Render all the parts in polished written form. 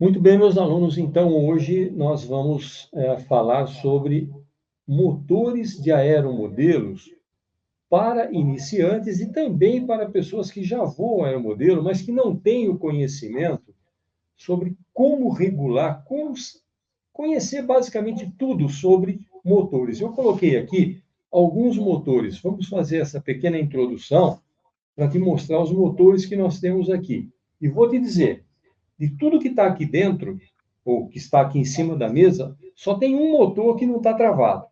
Muito bem, meus alunos, então hoje nós vamos falar sobre motores de aeromodelos para iniciantes e também para pessoas que já voam aeromodelo, mas que não têm o conhecimento sobre como regular, conhecer basicamente tudo sobre motores. Eu coloquei aqui alguns motores. Vamos fazer essa pequena introdução para te mostrar os motores que nós temos aqui. E vou te dizer, de tudo que está aqui dentro, ou que está aqui em cima da mesa, só tem um motor que não está travado.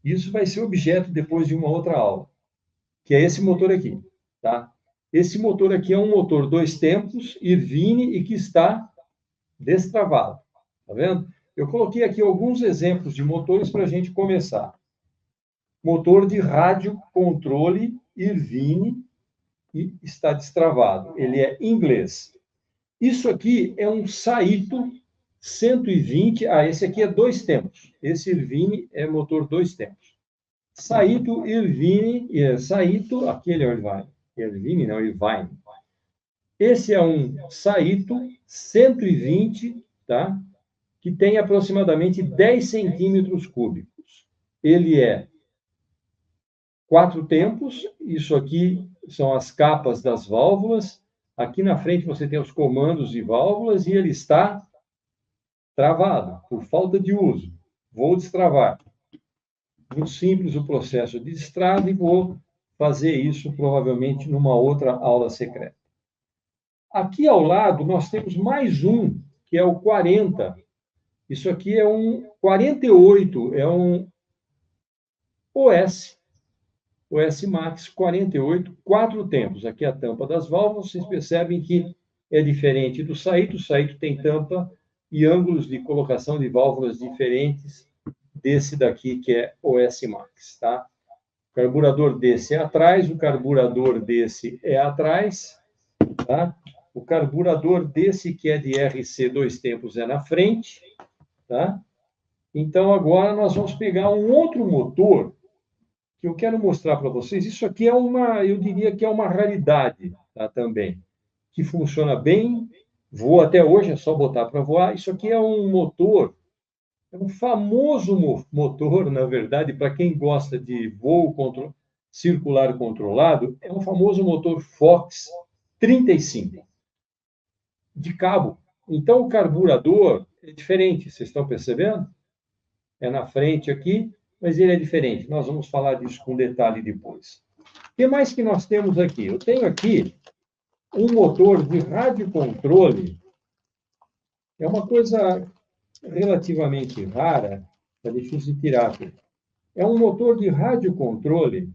Isso vai ser objeto depois de uma outra aula, que é esse motor aqui, tá? Esse motor aqui é um motor 2 tempos, Irvine, e que está destravado, tá vendo? Eu coloquei aqui alguns exemplos de motores para a gente começar. Motor de rádio controle Irvine e está destravado. Ele é inglês. Isso aqui é um Saito 120. Esse aqui é 2 tempos. Esse Irvine é motor 2 tempos. Saito Irvine, Saito, aquele é o Irvine. Irvine, não, Irvine. Esse é um Saito 120, tá? Que tem aproximadamente 10 centímetros cúbicos. Ele é 4 tempos. Isso aqui são as capas das válvulas. Aqui na frente você tem os comandos de válvulas e ele está travado por falta de uso. Vou destravar. Muito simples o processo de destrave e vou fazer isso provavelmente numa outra aula secreta. Aqui ao lado nós temos mais um, que é o 40. Isso aqui é um 48, é um OS Max 48, 4 tempos. Aqui é a tampa das válvulas, vocês percebem que é diferente do Saito. O Saito tem tampa e ângulos de colocação de válvulas diferentes desse daqui, que é OS Max, tá? O carburador desse é atrás, o carburador desse é atrás, tá? O carburador desse, que é de RC 2 tempos, é na frente, tá? Então, agora nós vamos pegar um outro motor que eu quero mostrar para vocês. Isso aqui é eu diria que é uma raridade, tá, também, que funciona bem, voa até hoje, é só botar para voar. Isso aqui é um motor, é um famoso motor, na verdade, para quem gosta de voo circular controlado, é um famoso motor Fox 35, de cabo. Então, o carburador é diferente, vocês estão percebendo? É na frente aqui, mas ele é diferente. Nós vamos falar disso com detalhe depois. O que mais que nós temos aqui? Eu tenho aqui um motor de radiocontrole. É uma coisa relativamente rara, é difícil de tirar aqui. É um motor de radiocontrole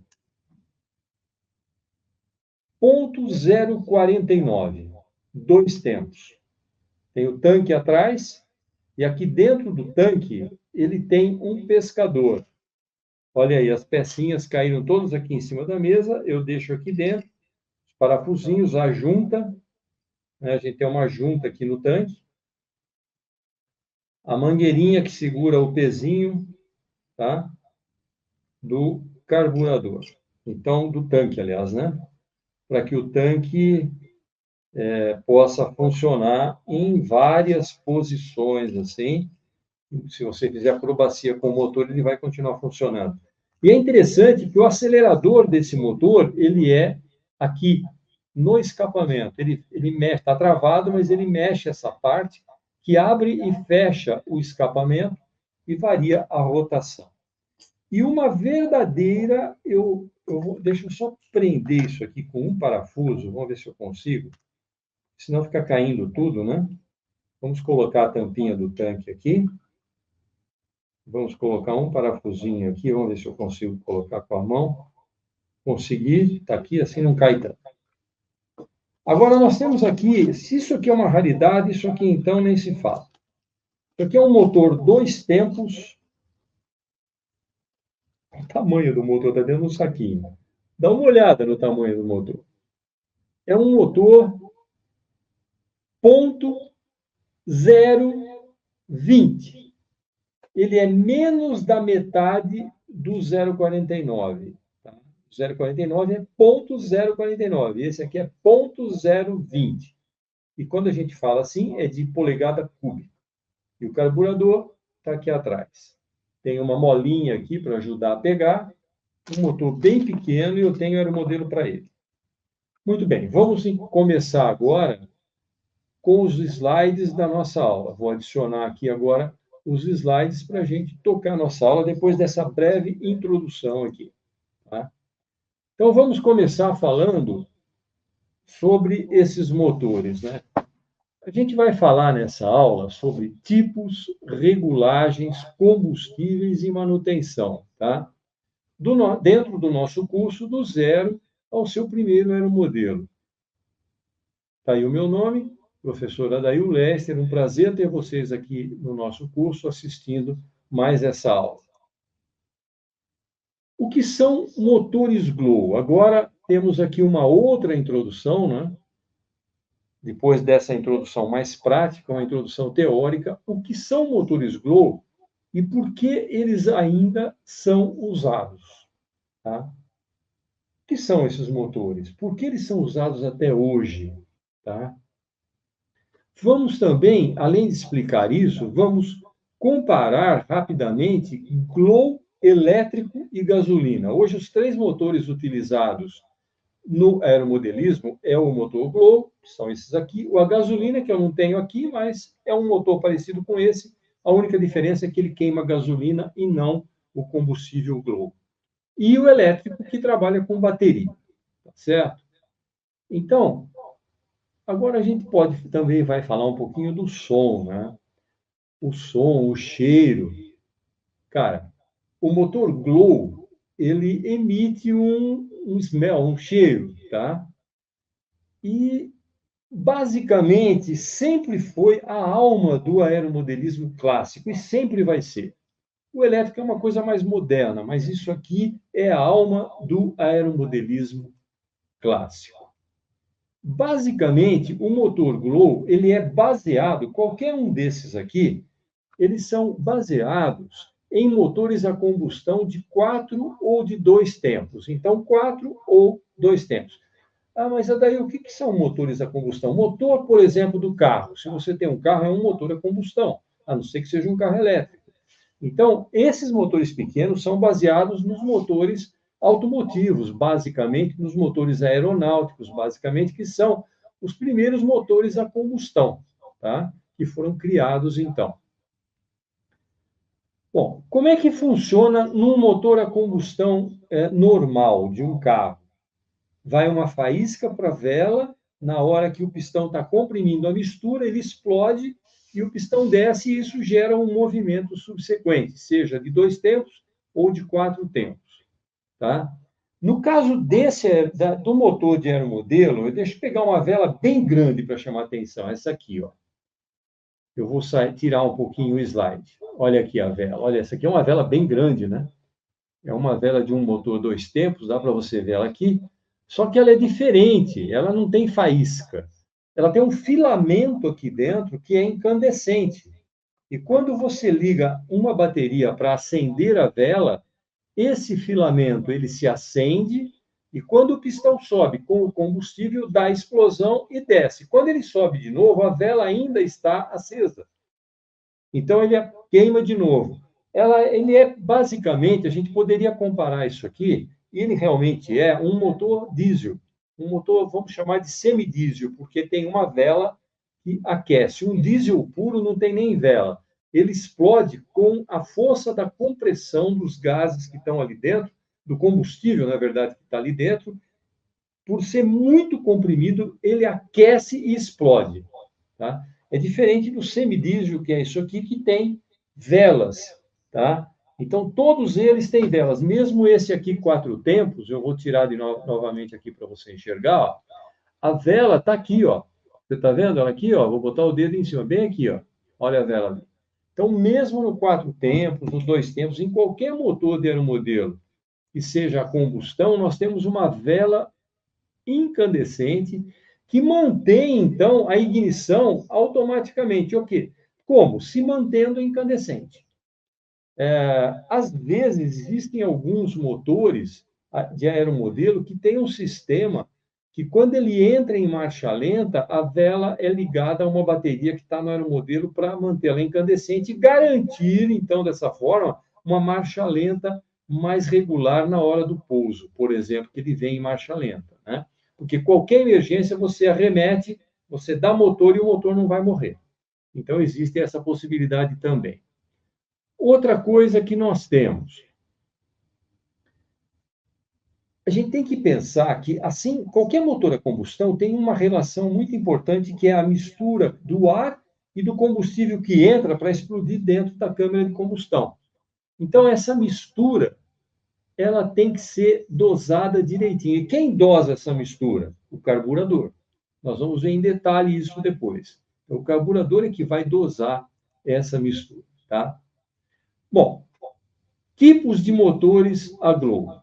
0.049, 2 tempos. Tem o tanque atrás, e aqui dentro do tanque ele tem um pescador. Olha aí, as pecinhas caíram todas aqui em cima da mesa, eu deixo aqui dentro, os parafusinhos, a junta, né? A gente tem uma junta aqui no tanque, a mangueirinha que segura o pezinho, tá? Do carburador. Então, do tanque, aliás, né? Para que o tanque possa funcionar em várias posições, assim. Se você fizer acrobacia com o motor, ele vai continuar funcionando. E é interessante que o acelerador desse motor, ele é aqui no escapamento. Ele mexe, está travado, mas ele mexe essa parte que abre e fecha o escapamento e varia a rotação. E uma verdadeira, deixa eu só prender isso aqui com um parafuso, vamos ver se eu consigo, senão fica caindo tudo, né? Vamos colocar a tampinha do tanque aqui. Vamos colocar um parafusinho aqui, vamos ver se eu consigo colocar com a mão. Consegui, está aqui, assim não cai tanto. Agora, nós temos aqui, se isso aqui é uma raridade, isso aqui então nem se fala. Isso aqui é um motor 2 tempos. O tamanho do motor está dentro do saquinho. Dá uma olhada no tamanho do motor. É um motor 0.020. Ele é menos da metade do 0,49. Tá? 0,49 é 0.049. Esse aqui é 0.020. E quando a gente fala assim, é de polegada cúbica. E o carburador está aqui atrás. Tem uma molinha aqui para ajudar a pegar, um motor bem pequeno e eu tenho aeromodelo para ele. Muito bem, vamos começar agora com os slides da nossa aula. Vou adicionar aqui agora os slides para a gente tocar a nossa aula depois dessa breve introdução aqui. Tá? Então, vamos começar falando sobre esses motores, né? A gente vai falar nessa aula sobre tipos, regulagens, combustíveis e manutenção, tá? Dentro do nosso curso, do zero ao seu primeiro aeromodelo. Está aí o meu nome, professor Adail Lester. Um prazer ter vocês aqui no nosso curso assistindo mais essa aula. O que são motores glow? Agora temos aqui uma outra introdução, né? Depois dessa introdução mais prática, uma introdução teórica, o que são motores glow e por que eles ainda são usados. Tá? O que são esses motores? Por que eles são usados até hoje? Tá? Vamos também, além de explicar isso, vamos comparar rapidamente glow elétrico e gasolina. Hoje, os três motores utilizados no aeromodelismo é o motor glow, que são esses aqui, o a gasolina, que eu não tenho aqui, mas é um motor parecido com esse. A única diferença é que ele queima gasolina e não o combustível glow. E o elétrico, que trabalha com bateria, tá certo? Então, agora a gente pode também vai falar um pouquinho do som, né? O som, o cheiro. Cara, o motor glow, ele emite um smell, um cheiro, tá? E basicamente, sempre foi a alma do aeromodelismo clássico e sempre vai ser. O elétrico é uma coisa mais moderna, mas isso aqui é a alma do aeromodelismo clássico. Basicamente, o motor glow, ele é baseado, qualquer um desses aqui, eles são baseados em motores a combustão de 4 ou de 2 tempos. Então, 4 ou 2 tempos. Ah, mas daí o que são motores a combustão? Motor, por exemplo, do carro. Se você tem um carro, é um motor a combustão, a não ser que seja um carro elétrico. Então, esses motores pequenos são baseados nos motores automotivos, basicamente nos motores aeronáuticos, basicamente, que são os primeiros motores a combustão, tá? Que foram criados então. Bom, como é que funciona num motor a combustão normal de um carro? Vai uma faísca para a vela, na hora que o pistão está comprimindo a mistura, ele explode e o pistão desce e isso gera um movimento subsequente, seja de 2 tempos ou de 4 tempos. Tá? No caso do motor de aeromodelo, deixa eu pegar uma vela bem grande para chamar a atenção, essa aqui, ó. Eu vou tirar um pouquinho o slide. Olha aqui a vela. Olha, essa aqui é uma vela bem grande, né? É uma vela de um motor 2 tempos, dá para você ver ela aqui. Só que ela é diferente, ela não tem faísca. Ela tem um filamento aqui dentro que é incandescente. E quando você liga uma bateria para acender a vela, esse filamento ele se acende e quando o pistão sobe com o combustível, dá explosão e desce. Quando ele sobe de novo, a vela ainda está acesa. Então ele queima de novo. Ele é basicamente, a gente poderia comparar isso aqui, ele realmente é um motor diesel, um motor, vamos chamar de semidiesel, porque tem uma vela que aquece. Um diesel puro não tem nem vela. Ele explode com a força da compressão dos gases que estão ali dentro, do combustível, na verdade, que está ali dentro. Por ser muito comprimido, ele aquece e explode. Tá? É diferente do semidiesel, que é isso aqui, que tem velas. Tá? Então, todos eles têm velas. Mesmo esse aqui, 4 tempos, eu vou tirar novamente aqui para você enxergar. Ó. A vela está aqui, ó. Você está vendo ela aqui? Ó? Vou botar o dedo em cima, bem aqui. Ó. Olha a vela ali. Então, mesmo no 4 tempos, nos 2 tempos, em qualquer motor de aeromodelo que seja a combustão, nós temos uma vela incandescente que mantém, então, a ignição automaticamente. O quê? Como? Se mantendo incandescente. Às vezes, existem alguns motores de aeromodelo que têm um sistema que quando ele entra em marcha lenta, a vela é ligada a uma bateria que está no aeromodelo para mantê-la incandescente e garantir, então, dessa forma, uma marcha lenta mais regular na hora do pouso, por exemplo, que ele vem em marcha lenta, né? Porque qualquer emergência você arremete, você dá motor e o motor não vai morrer. Então, existe essa possibilidade também. Outra coisa que nós temos, a gente tem que pensar que, assim, qualquer motor a combustão tem uma relação muito importante, que é a mistura do ar e do combustível que entra para explodir dentro da câmara de combustão. Então, essa mistura, ela tem que ser dosada direitinho. E quem dosa essa mistura? O carburador. Nós vamos ver em detalhe isso depois. O carburador é que vai dosar essa mistura, tá? Bom, tipos de motores a Glow.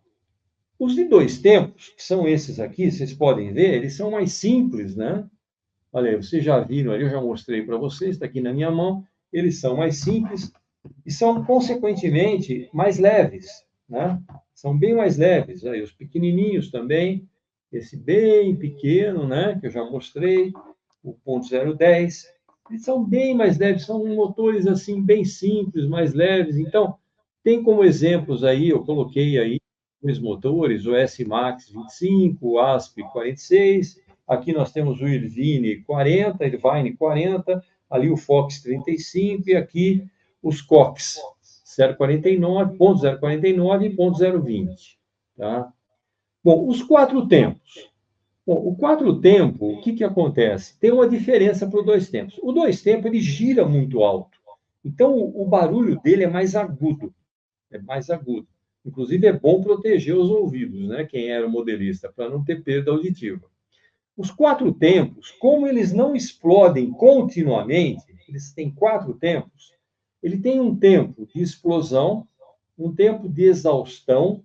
Os de dois tempos, que são esses aqui, vocês podem ver, eles são mais simples, né? Olha aí, vocês já viram ali, eu já mostrei para vocês, está aqui na minha mão. Eles são mais simples e são, consequentemente, mais leves, né? São bem mais leves. Aí, os pequenininhos também, esse bem pequeno, né? Que eu já mostrei, o 0.010. Eles são bem mais leves, são motores, assim, bem simples, mais leves. Então, tem como exemplos aí, eu coloquei aí, os motores, o S-Max 25, o ASP 46, aqui nós temos o Irvine 40, ali o Fox 35 e aqui os Cox 049, ponto 049 e ponto 020, tá? Bom, os quatro tempos. Bom, o quatro tempo, o que acontece? Tem uma diferença para o dois tempos. O dois tempos, ele gira muito alto. Então, o barulho dele é mais agudo. É mais agudo. Inclusive, é bom proteger os ouvidos, né? Quem era modelista, para não ter perda auditiva. Os quatro tempos, como eles não explodem continuamente, eles têm quatro tempos, ele tem um tempo de explosão, um tempo de exaustão,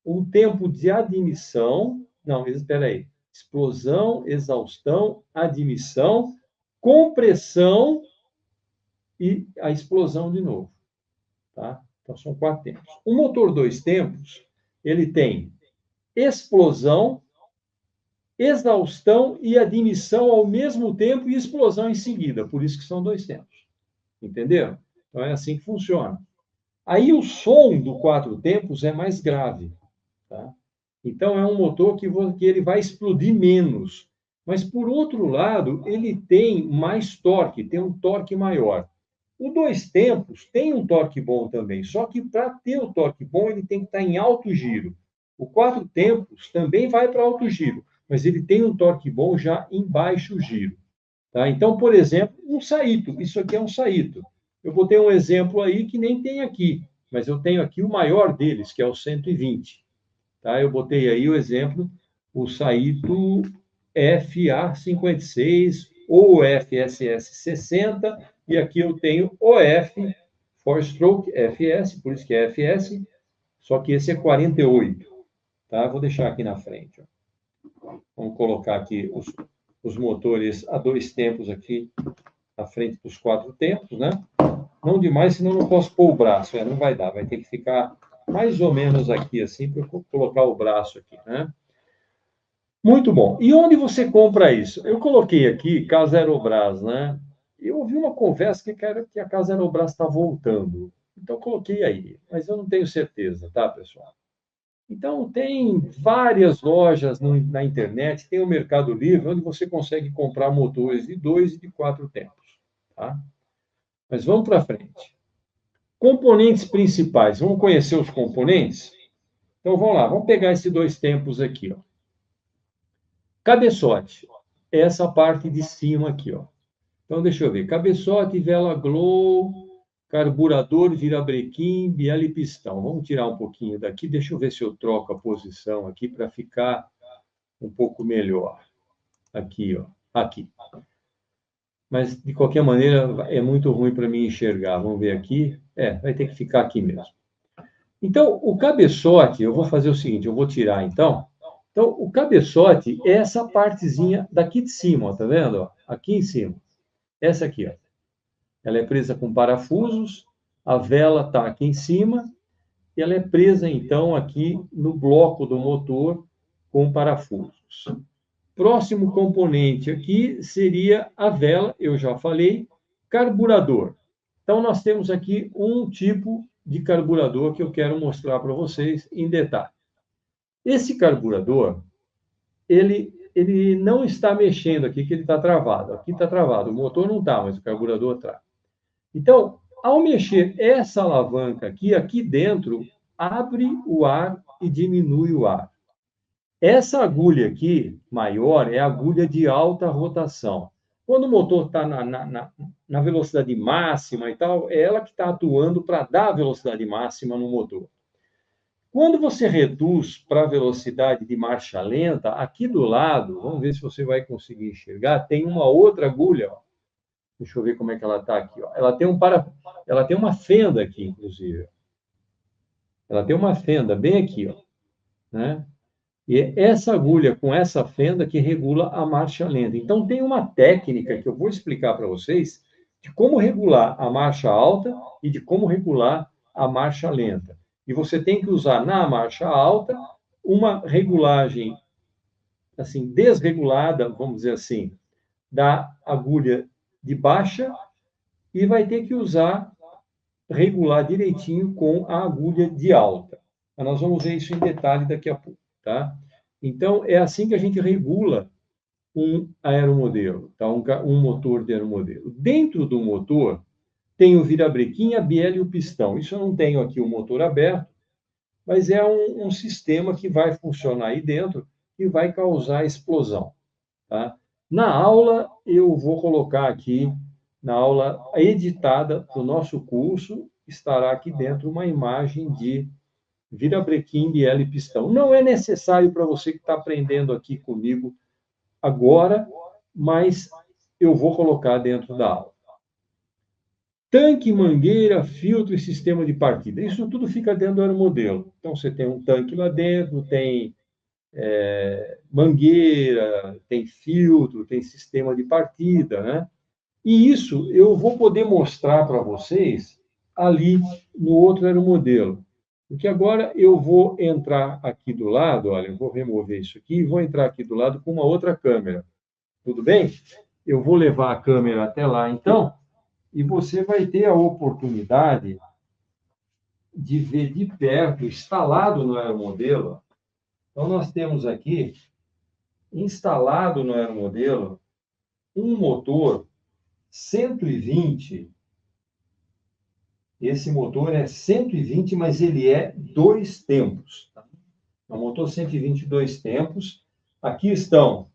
um tempo de admissão. Não, espera aí. Explosão, exaustão, admissão, compressão e a explosão de novo. Tá? Então, são quatro tempos. O motor dois tempos, ele tem explosão, exaustão e admissão ao mesmo tempo e explosão em seguida. Por isso que são dois tempos. Entenderam? Então, é assim que funciona. Aí, o som do quatro tempos é mais grave. Tá? Então, é um motor que ele vai explodir menos. Mas, por outro lado, ele tem mais torque, tem um torque maior. O dois tempos tem um torque bom também, só que para ter o torque bom, ele tem que estar em alto giro. O quatro tempos também vai para alto giro, mas ele tem um torque bom já em baixo giro. Tá? Então, por exemplo, um Saito. Isso aqui é um Saito. Eu botei um exemplo aí que nem tem aqui, mas eu tenho aqui o maior deles, que é o 120. Tá? Eu botei aí o exemplo, o Saito FA56 ou o FSS 60, e aqui eu tenho o F, Four Stroke FS, por isso que é FS, só que esse é 48. Tá? Vou deixar aqui na frente. Ó. Vamos colocar aqui os motores a dois tempos aqui na frente dos quatro tempos, né? Não demais, senão não posso pôr o braço, não vai dar, vai ter que ficar mais ou menos aqui assim para eu colocar o braço aqui, né? Muito bom. E onde você compra isso? Eu coloquei aqui Casa Aerobras, né? Eu ouvi uma conversa que a Casa Aerobras está voltando. Então, coloquei aí, mas eu não tenho certeza, tá, pessoal? Então, tem várias lojas na internet, tem o Mercado Livre, onde você consegue comprar motores de dois e de quatro tempos, tá? Mas vamos para frente. Componentes principais. Vamos conhecer os componentes? Então, vamos lá. Vamos pegar esses dois tempos aqui, ó. Cabeçote. Essa parte de cima aqui, ó. Então, deixa eu ver. Cabeçote, vela glow, carburador, virabrequim, biela e pistão. Vamos tirar um pouquinho daqui. Deixa eu ver se eu troco a posição aqui para ficar um pouco melhor. Aqui, ó. Aqui. Mas, de qualquer maneira, é muito ruim para mim enxergar. Vamos ver aqui. Vai ter que ficar aqui mesmo. Então, o cabeçote, eu vou fazer o seguinte, eu vou tirar, então. Então, o cabeçote é essa partezinha daqui de cima, ó, tá vendo? Ó? Aqui em cima. Essa aqui, ó. Ela é presa com parafusos, a vela está aqui em cima, e ela é presa, então, aqui no bloco do motor com parafusos. Próximo componente aqui seria a vela, eu já falei, carburador. Então, nós temos aqui um tipo de carburador que eu quero mostrar para vocês em detalhe. Esse carburador, ele não está mexendo aqui, que ele está travado. Aqui está travado, o motor não está, mas o carburador está. Então, ao mexer essa alavanca aqui, aqui dentro, abre o ar e diminui o ar. Essa agulha aqui, maior, é a agulha de alta rotação. Quando o motor está na velocidade máxima e tal, é ela que está atuando para dar velocidade máxima no motor. Quando você reduz para a velocidade de marcha lenta, aqui do lado, vamos ver se você vai conseguir enxergar, tem uma outra agulha. Ó. Deixa eu ver como é que ela está aqui. Ó. Ela tem uma fenda aqui, inclusive. Ela tem uma fenda bem aqui, ó, né? E é essa agulha com essa fenda que regula a marcha lenta. Então, tem uma técnica que eu vou explicar para vocês de como regular a marcha alta e de como regular a marcha lenta. E você tem que usar na marcha alta uma regulagem assim desregulada, vamos dizer assim, da agulha de baixa e vai ter que usar regular direitinho com a agulha de alta. Mas nós vamos ver isso em detalhe daqui a pouco, tá? Então, é assim que a gente regula um aeromodelo, tá? Um motor de aeromodelo. Dentro do motor, tem o virabrequim, a biela e o pistão. Isso eu não tenho aqui o motor aberto, mas é um sistema que vai funcionar aí dentro e vai causar explosão, tá? Na aula, eu vou colocar aqui, na aula editada do nosso curso, estará aqui dentro uma imagem de virabrequim, biela e pistão. Não é necessário para você que está aprendendo aqui comigo agora, mas eu vou colocar dentro da aula. Tanque, mangueira, filtro e sistema de partida. Isso tudo fica dentro do aeromodelo. Então, você tem um tanque lá dentro, tem mangueira, tem filtro, tem sistema de partida, né? E isso eu vou poder mostrar para vocês ali no outro aeromodelo. Porque agora eu vou entrar aqui do lado, olha, eu vou remover isso aqui e vou entrar aqui do lado com uma outra câmera. Tudo bem? Eu vou levar a câmera até lá, então, e você vai ter a oportunidade de ver de perto, instalado no aeromodelo. Então, nós temos aqui, instalado no aeromodelo, um motor 120. Esse motor é 120, mas ele é 2 tempos. Tá? É um motor 120 2 tempos. Aqui estão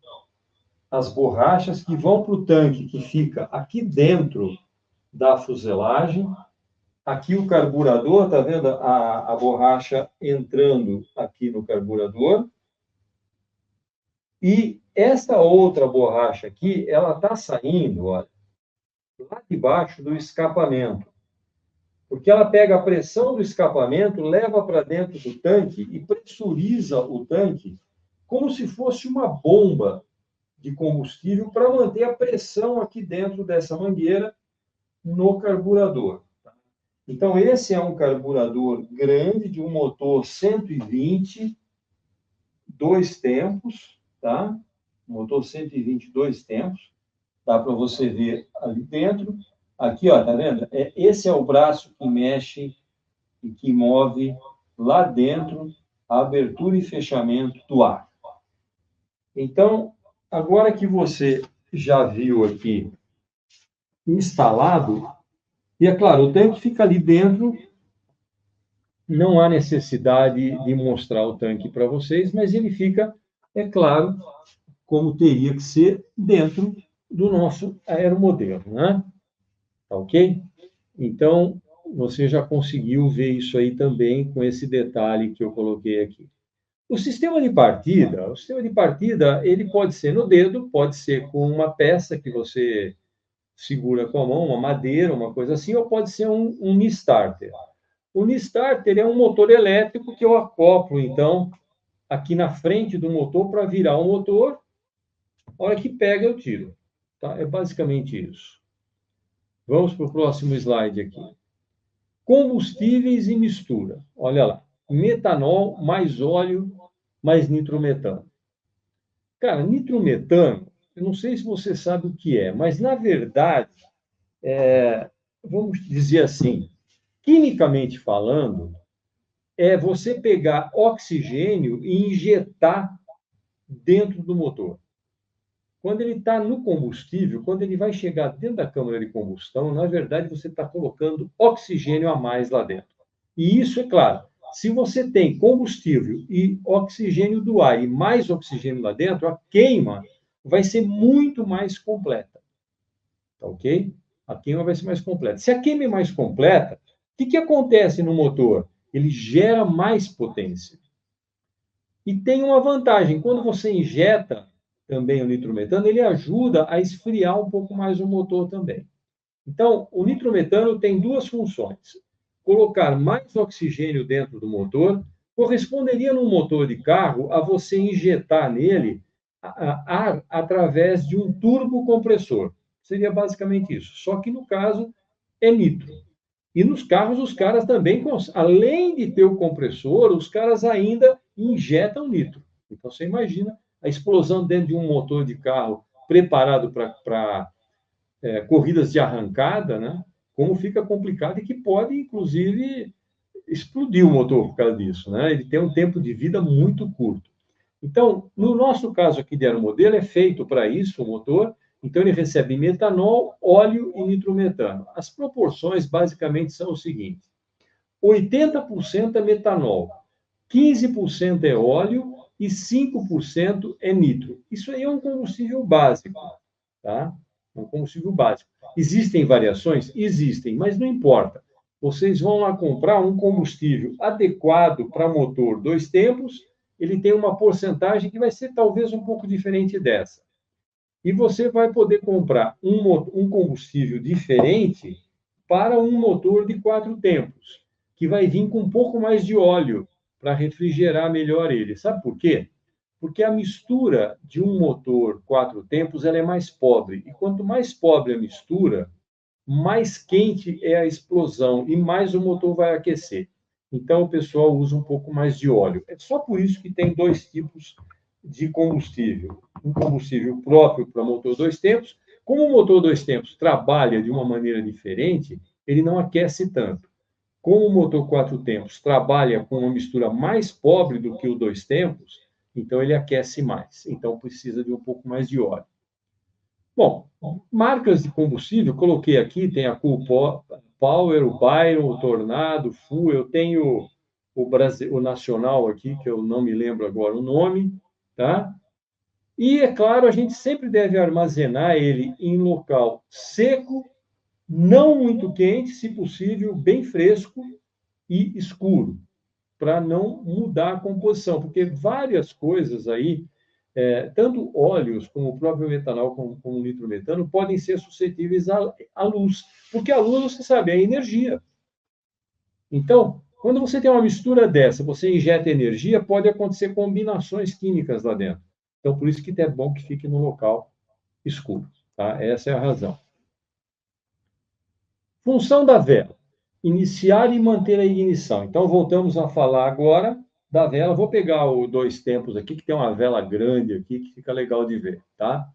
as borrachas que vão para o tanque, que fica aqui dentro da fuselagem. Aqui o carburador, está vendo a borracha entrando aqui no carburador. E essa outra borracha aqui, ela está saindo, olha, lá de baixo do escapamento. Porque ela pega a pressão do escapamento, leva para dentro do tanque e pressuriza o tanque como se fosse uma bomba de combustível para manter a pressão aqui dentro dessa mangueira no carburador. Então, esse é um carburador grande de um motor 120, 2 tempos, tá? Motor 120, 2 tempos. Dá para você ver ali dentro. Aqui, ó, tá vendo? Esse é o braço que mexe e que move lá dentro a abertura e fechamento do ar. Então, agora que você já viu aqui instalado, e é claro, o tanque fica ali dentro, não há necessidade de mostrar o tanque para vocês, mas ele fica, é claro, como teria que ser dentro do nosso aeromodelo, né? Tá ok? Então, você já conseguiu ver isso aí também com esse detalhe que eu coloquei aqui. O sistema de partida, ele pode ser no dedo, pode ser com uma peça que você segura com a mão, uma madeira, uma coisa assim, ou pode ser um knee starter. O knee starter é um motor elétrico que eu acoplo, então, aqui na frente do motor para virar o motor. A hora que pega, eu tiro. Tá? É basicamente isso. Vamos para o próximo slide aqui. Combustíveis e mistura. Olha lá. Metanol mais óleo mais nitrometano. Cara, nitrometano, eu não sei se você sabe o que é, mas, na verdade, vamos dizer assim, quimicamente falando, é você pegar oxigênio e injetar dentro do motor. Quando ele está no combustível, quando ele vai chegar dentro da câmara de combustão, na verdade, você está colocando oxigênio a mais lá dentro. E isso, é claro, se você tem combustível e oxigênio do ar e mais oxigênio lá dentro, a queima vai ser muito mais completa. Tá ok? A queima vai ser mais completa. Se a queima é mais completa, o que acontece no motor? Ele gera mais potência. E tem uma vantagem, quando você injeta também o nitrometano, ele ajuda a esfriar um pouco mais o motor também. Então, o nitrometano tem duas funções. Colocar mais oxigênio dentro do motor corresponderia num motor de carro a você injetar nele ar através de um turbocompressor. Seria basicamente isso. Só que no caso é nitro. E nos carros, os caras também, além de ter o compressor, os caras ainda injetam nitro. Então, você imagina a explosão dentro de um motor de carro preparado para corridas de arrancada, né? Como fica complicado e que pode, inclusive, explodir o motor por causa disso, né? Ele tem um tempo de vida muito curto. Então, no nosso caso aqui de aeromodelo, é feito para isso o motor, então ele recebe metanol, óleo e nitrometano. As proporções basicamente são o seguinte: 80% é metanol, 15% é óleo e 5% é nitro. Isso aí é um combustível básico, tá? Um combustível básico. Existem variações? Existem, mas não importa. Vocês vão lá comprar um combustível adequado para motor dois tempos, ele tem uma porcentagem que vai ser talvez um pouco diferente dessa. E você vai poder comprar um combustível diferente para um motor de quatro tempos, que vai vir com um pouco mais de óleo para refrigerar melhor ele. Sabe por quê? Porque a mistura de um motor quatro tempos ela é mais pobre. E quanto mais pobre a mistura, mais quente é a explosão e mais o motor vai aquecer. Então, o pessoal usa um pouco mais de óleo. É só por isso que tem dois tipos de combustível. Um combustível próprio para motor dois tempos. Como o motor dois tempos trabalha de uma maneira diferente, ele não aquece tanto. Como o motor quatro tempos trabalha com uma mistura mais pobre do que o dois tempos, então ele aquece mais. Então precisa de um pouco mais de óleo. Bom, marcas de combustível, coloquei aqui, tem a Cool Power, o Byron, o Tornado, o Full, eu tenho o Nacional aqui, que eu não me lembro agora o nome, tá? E, é claro, a gente sempre deve armazenar ele em local seco, não muito quente, se possível, bem fresco e escuro, para não mudar a composição, porque várias coisas aí, tanto óleos como o próprio metanol, como o nitrometano, podem ser suscetíveis à luz, porque a luz, você sabe, é energia. Então, quando você tem uma mistura dessa, você injeta energia, pode acontecer combinações químicas lá dentro. Então, por isso que é bom que fique no local escuro. Tá? Essa é a razão. Função da vela: iniciar e manter a ignição. Então, voltamos a falar agora da vela. Vou pegar o dois tempos aqui, que tem uma vela grande aqui, que fica legal de ver, tá?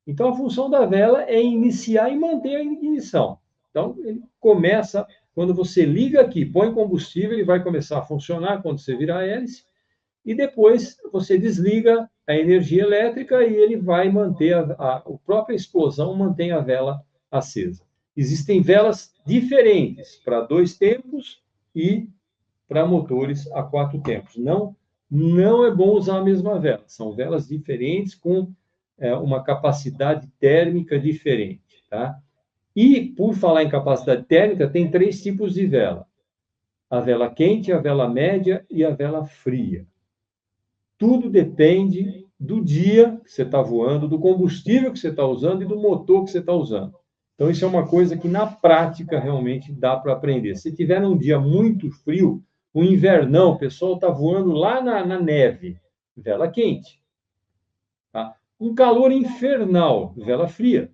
Então, a função da vela é iniciar e manter a ignição. Então, ele começa, quando você liga aqui, põe combustível, ele vai começar a funcionar quando você virar a hélice, e depois você desliga a energia elétrica e ele vai manter a própria explosão mantém a vela acesa. Existem velas diferentes para dois tempos e para motores a quatro tempos. Não é bom usar a mesma vela. São velas diferentes com uma capacidade térmica diferente, tá? E por falar em capacidade térmica, tem três tipos de vela: a vela quente, a vela média e a vela fria. Tudo depende do dia que você está voando, do combustível que você está usando e do motor que você está usando. Então, isso é uma coisa que, na prática, realmente dá para aprender. Se tiver um dia muito frio, um invernão, o pessoal está voando lá na neve, vela quente. Tá? Um calor infernal, vela fria.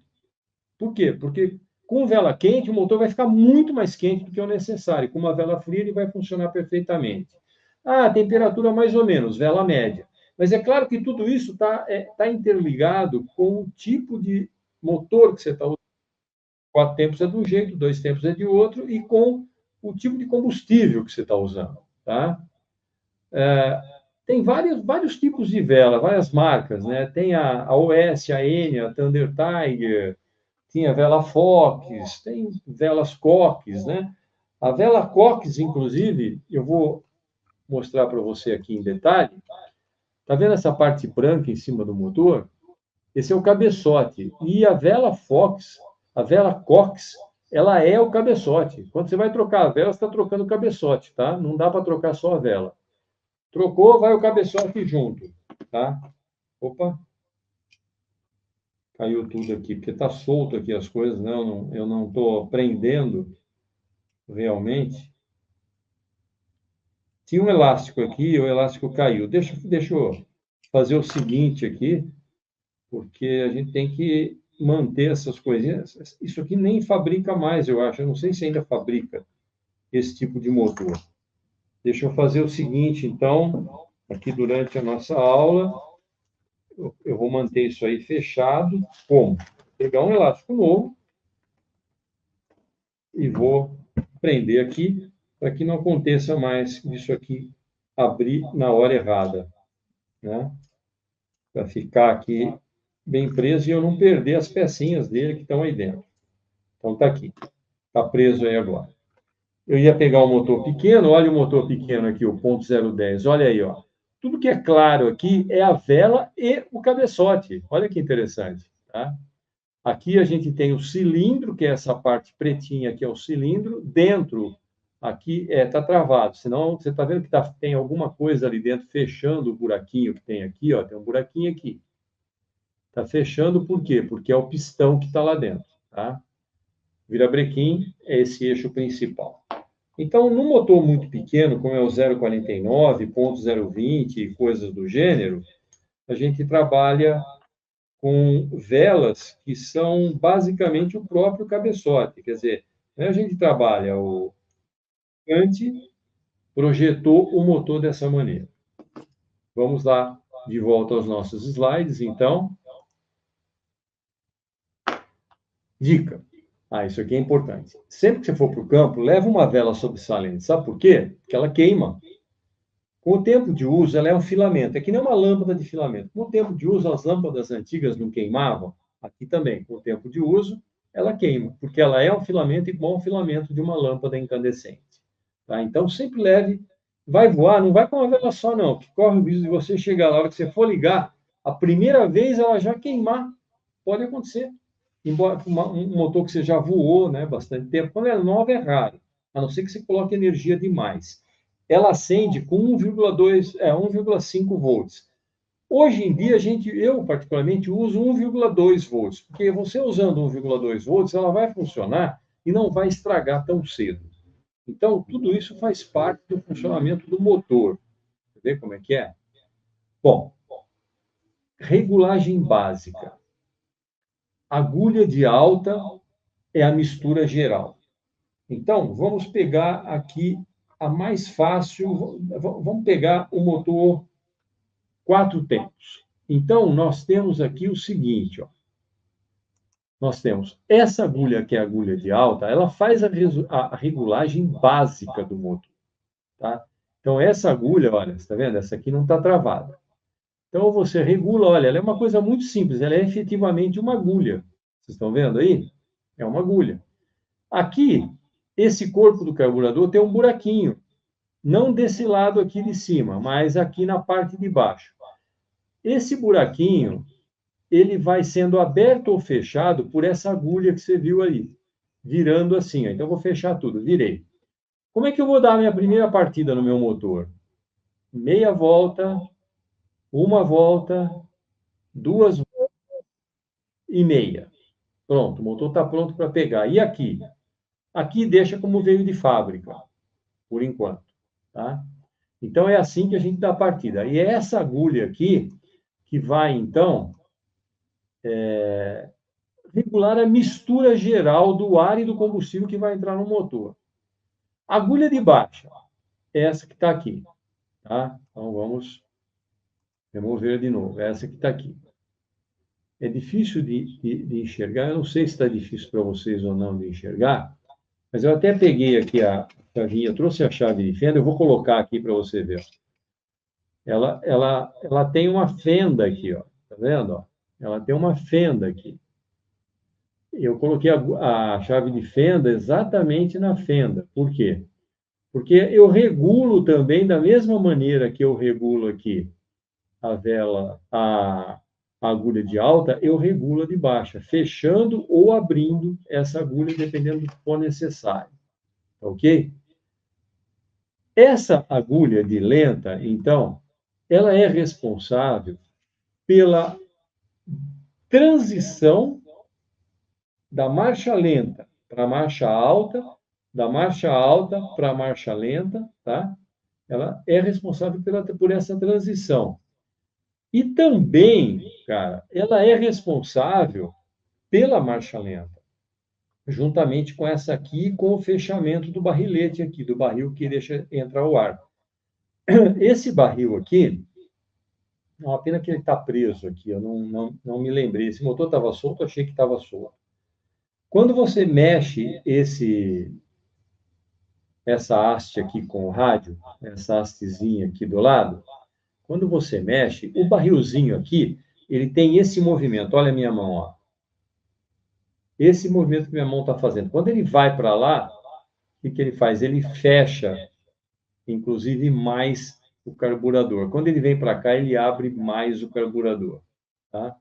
Por quê? Porque com vela quente, o motor vai ficar muito mais quente do que o necessário. Com uma vela fria, ele vai funcionar perfeitamente. Ah, temperatura mais ou menos, vela média. Mas é claro que tudo isso tá interligado com o tipo de motor que você está usando. 4 tempos é de um jeito, 2 tempos é de outro, e com o tipo de combustível que você está usando. Tá? Tem vários tipos de vela, várias marcas. Né? Tem a OS, a Enya, a Thunder Tiger, tinha vela Fox, tem velas Cox. Né? A vela Cox, inclusive, eu vou mostrar para você aqui em detalhe. Está vendo essa parte branca em cima do motor? Esse é o cabeçote. E a vela Fox, a vela Cox, ela é o cabeçote. Quando você vai trocar a vela, você está trocando o cabeçote, tá? Não dá para trocar só a vela. Trocou, vai o cabeçote junto, tá? Opa, caiu tudo aqui, porque está solto aqui as coisas, né? Eu não estou prendendo realmente. Tinha um elástico aqui, o elástico caiu. Deixa eu fazer o seguinte aqui, porque a gente tem que manter essas coisinhas. Isso aqui nem fabrica mais, eu acho. Eu não sei se ainda fabrica esse tipo de motor. Deixa eu fazer o seguinte, então, aqui durante a nossa aula, eu vou manter isso aí fechado. Como? Pegar um elástico novo e vou prender aqui para que não aconteça mais isso aqui abrir na hora errada, né? Para ficar aqui bem preso e eu não perder as pecinhas dele que estão aí dentro. Então está aqui, está preso aí agora. Eu ia pegar o motor pequeno, olha o motor pequeno aqui, o 0.010, olha aí, ó. Tudo que é claro aqui é a vela e o cabeçote. Olha que interessante, tá? Aqui a gente tem o cilindro, que é essa parte pretinha aqui, é o cilindro. Dentro, aqui está travado. Senão, você está vendo que tem alguma coisa ali dentro fechando o buraquinho que tem aqui, ó. Tem um buraquinho aqui. Está fechando por quê? Porque é o pistão que está lá dentro, tá? Virabrequim é esse eixo principal. Então, num motor muito pequeno, como é o 0,49, 0,020 e coisas do gênero, a gente trabalha com velas que são basicamente o próprio cabeçote. Quer dizer, a gente trabalha o fabricante projetou o motor dessa maneira. Vamos lá, de volta aos nossos slides, então. Dica. Isso aqui é importante. Sempre que você for para o campo, leva uma vela sobressalente. Sabe por quê? Porque ela queima. Com o tempo de uso, ela é um filamento. É que nem uma lâmpada de filamento. Com o tempo de uso, as lâmpadas antigas não queimavam. Aqui também, com o tempo de uso, ela queima, porque ela é um filamento igual ao filamento de uma lâmpada incandescente. Tá? Então, sempre leve. Vai voar, não vai com uma vela só, não, que corre o risco de você chegar lá, na hora que você for ligar, a primeira vez ela já queimar. Pode acontecer. Embora um motor que você já voou, né, bastante tempo, quando é nova é raro, a não ser que você coloque energia demais. Ela acende com 1,5 volts. Hoje em dia, eu particularmente uso 1,2 volts, porque você usando 1,2 volts, ela vai funcionar e não vai estragar tão cedo. Então, tudo isso faz parte do funcionamento do motor. Você vê como é que é? Bom, regulagem básica. Agulha de alta é a mistura geral. Então, vamos pegar aqui a mais fácil, vamos pegar o motor 4 tempos. Então, nós temos aqui o seguinte, ó. Nós temos essa agulha, que é a agulha de alta, ela faz a regulagem básica do motor. Tá? Então, essa agulha, olha, está vendo? Essa aqui não está travada. Então, você regula, olha, ela é uma coisa muito simples, ela é efetivamente uma agulha. Vocês estão vendo aí? É uma agulha. Aqui, esse corpo do carburador tem um buraquinho. Não desse lado aqui de cima, mas aqui na parte de baixo. Esse buraquinho, ele vai sendo aberto ou fechado por essa agulha que você viu aí, virando assim. Ó. Então, eu vou fechar tudo, virei. Como é que eu vou dar a minha primeira partida no meu motor? Meia volta, uma volta, 2,5. Pronto, o motor está pronto para pegar. E aqui? Aqui deixa como veio de fábrica, por enquanto. Tá? Então, é assim que a gente dá a partida. E é essa agulha aqui que vai, então, regular a mistura geral do ar e do combustível que vai entrar no motor. A agulha de baixa é essa que está aqui. Tá? Então, vamos Remover de novo. Essa que está aqui. É difícil de enxergar. Eu não sei se está difícil para vocês ou não de enxergar, mas eu até peguei aqui a chavinha, trouxe a chave de fenda, eu vou colocar aqui para você ver. Ela tem uma fenda aqui, ó. Tá vendo? Ó? Ela tem uma fenda aqui. Eu coloquei a chave de fenda exatamente na fenda. Por quê? Porque eu regulo também da mesma maneira que eu regulo aqui a vela, a agulha de alta, eu regulo a de baixa, fechando ou abrindo essa agulha, dependendo do que for necessário. Ok? Essa agulha de lenta, então, ela é responsável pela transição da marcha lenta para a marcha alta, da marcha alta para a marcha lenta, tá? Ela é responsável por essa transição. E também, cara, ela é responsável pela marcha lenta, juntamente com essa aqui, com o fechamento do barrilete aqui, do barril que deixa entrar o ar. Esse barril aqui, é uma pena que ele está preso aqui, eu não me lembrei. Esse motor estava solto, achei que estava solto. Quando você mexe essa haste aqui com o rádio, essa hastezinha aqui do lado, quando você mexe, o barrilzinho aqui, ele tem esse movimento. Olha a minha mão, ó. Esse movimento que minha mão está fazendo. Quando ele vai para lá, o que ele faz? Ele fecha, inclusive, mais o carburador. Quando ele vem para cá, ele abre mais o carburador. Tá? O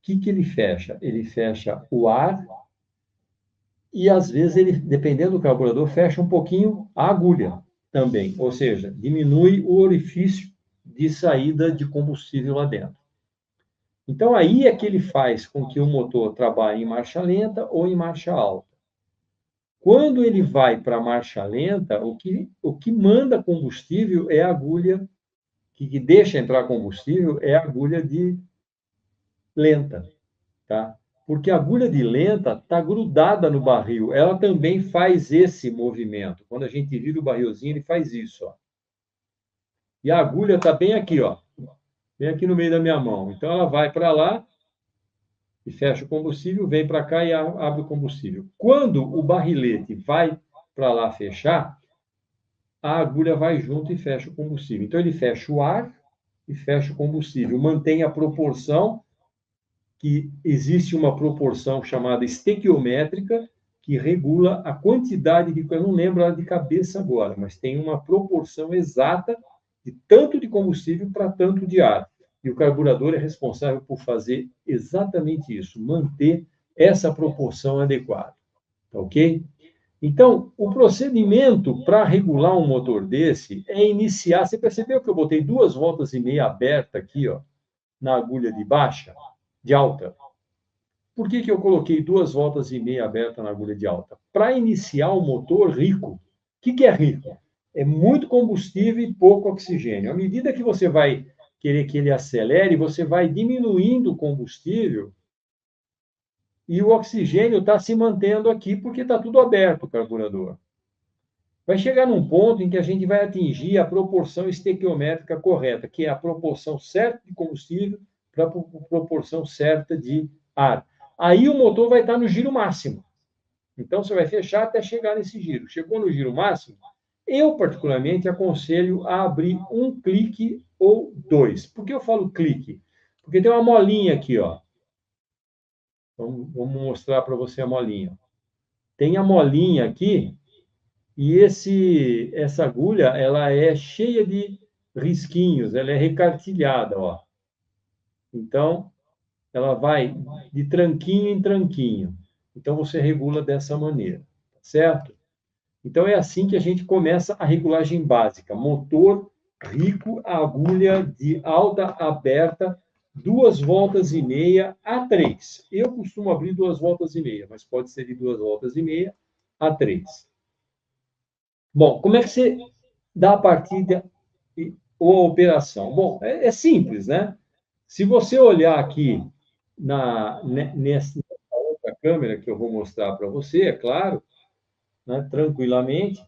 que ele fecha? Ele fecha o ar e, às vezes, ele, dependendo do carburador, fecha um pouquinho a agulha também. Ou seja, diminui o orifício de saída de combustível lá dentro. Então, aí é que ele faz com que o motor trabalhe em marcha lenta ou em marcha alta. Quando ele vai para a marcha lenta, o que manda combustível é a agulha, que deixa entrar combustível é a agulha de lenta, tá? Porque a agulha de lenta está grudada no barril, ela também faz esse movimento. Quando a gente vira o barrilzinho, ele faz isso, ó. E a agulha está bem aqui, ó, bem aqui no meio da minha mão. Então ela vai para lá e fecha o combustível, vem para cá e abre o combustível. Quando o barrilete vai para lá fechar, a agulha vai junto e fecha o combustível. Então, ele fecha o ar e fecha o combustível. Mantém a proporção, que existe uma proporção chamada estequiométrica, que regula a quantidade de... Eu não lembro ela de cabeça agora, mas tem uma proporção exata de tanto de combustível para tanto de ar. E o carburador é responsável por fazer exatamente isso, manter essa proporção adequada. Tá ok? Então, o procedimento para regular um motor desse é iniciar. Você percebeu que eu botei 2,5 voltas aberta aqui, ó, na agulha de baixa, de alta? Por que eu coloquei 2,5 voltas aberta na agulha de alta? Para iniciar um motor rico. O que é rico? É muito combustível e pouco oxigênio. À medida que você vai querer que ele acelere, você vai diminuindo o combustível e o oxigênio está se mantendo aqui porque está tudo aberto o carburador. Vai chegar num ponto em que a gente vai atingir a proporção estequiométrica correta, que é a proporção certa de combustível para a proporção certa de ar. Aí o motor vai estar no giro máximo. Então, você vai fechar até chegar nesse giro. Chegou no giro máximo, eu, particularmente, aconselho a abrir um clique ou dois. Por que eu falo clique? Porque tem uma molinha aqui, ó. Vamos mostrar para você a molinha. Tem a molinha aqui, e essa agulha, ela é cheia de risquinhos, ela é recartilhada, ó. Então, ela vai de tranquinho em tranquinho. Então, você regula dessa maneira, tá certo? Então, é assim que a gente começa a regulagem básica. Motor rico, agulha de alta aberta, 2,5 voltas a 3. Eu costumo abrir 2,5 voltas, mas pode ser de 2,5 voltas a 3. Bom, como é que você dá a partida ou a operação? Bom, é simples, né? Se você olhar aqui nessa outra câmera que eu vou mostrar para você, é claro, né, tranquilamente.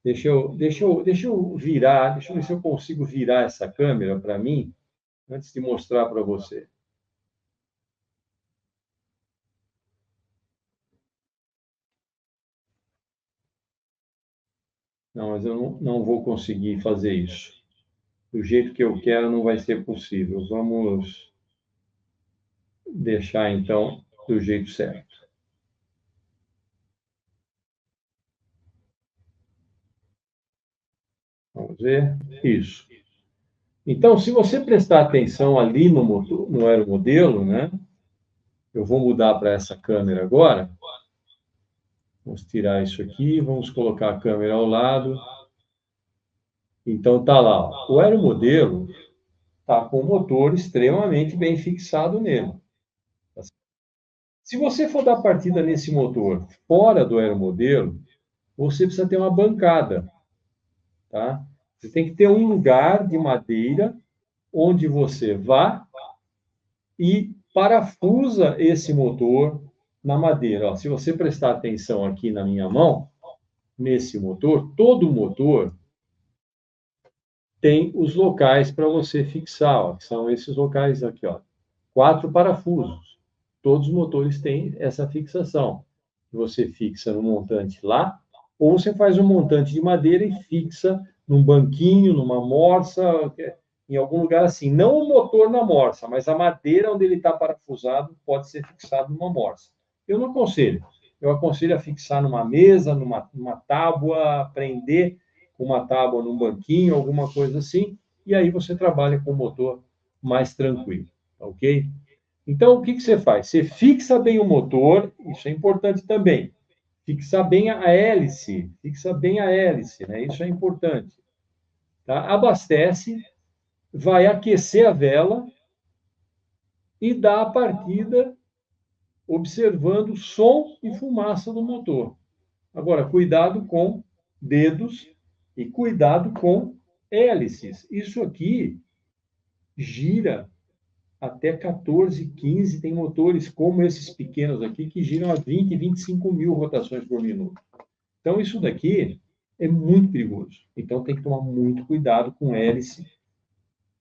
Deixa eu virar, deixa eu ver se eu consigo virar essa câmera para mim, antes de mostrar para você. Não, mas eu não vou conseguir fazer isso. Do jeito que eu quero, não vai ser possível. Vamos deixar, então, do jeito certo. Vamos ver. Isso. Então, se você prestar atenção ali no aeromodelo, né? Eu vou mudar para essa câmera agora. Vamos tirar isso aqui, vamos colocar a câmera ao lado. Então, tá lá, ó. O aeromodelo está com o motor extremamente bem fixado nele. Se você for dar partida nesse motor fora do aeromodelo, você precisa ter uma bancada, tá? Você tem que ter um lugar de madeira onde você vá e parafusa esse motor na madeira. Ó, se você prestar atenção aqui na minha mão, nesse motor, todo motor tem os locais para você fixar, ó, que são esses locais aqui, ó, 4 parafusos. Todos os motores têm essa fixação. Você fixa no montante lá, ou você faz um montante de madeira e fixa num banquinho, numa morsa, em algum lugar assim. Não o motor na morsa, mas a madeira onde ele está parafusado pode ser fixado numa morsa. Eu não aconselho. Eu aconselho a fixar numa mesa, numa tábua, prender uma tábua num banquinho, alguma coisa assim, e aí você trabalha com o motor mais tranquilo, ok? Então, o que que você faz? Você fixa bem o motor, isso é importante também. Fixar bem a hélice, fixa bem a hélice, né? Isso é importante. Tá? Abastece, vai aquecer a vela e dá a partida observando som e fumaça do motor. Agora, cuidado com dedos e cuidado com hélices. Isso aqui gira até 14, 15, tem motores como esses pequenos aqui que giram a 20, 25 mil rotações por minuto. Então, isso daqui é muito perigoso. Então, tem que tomar muito cuidado com hélice,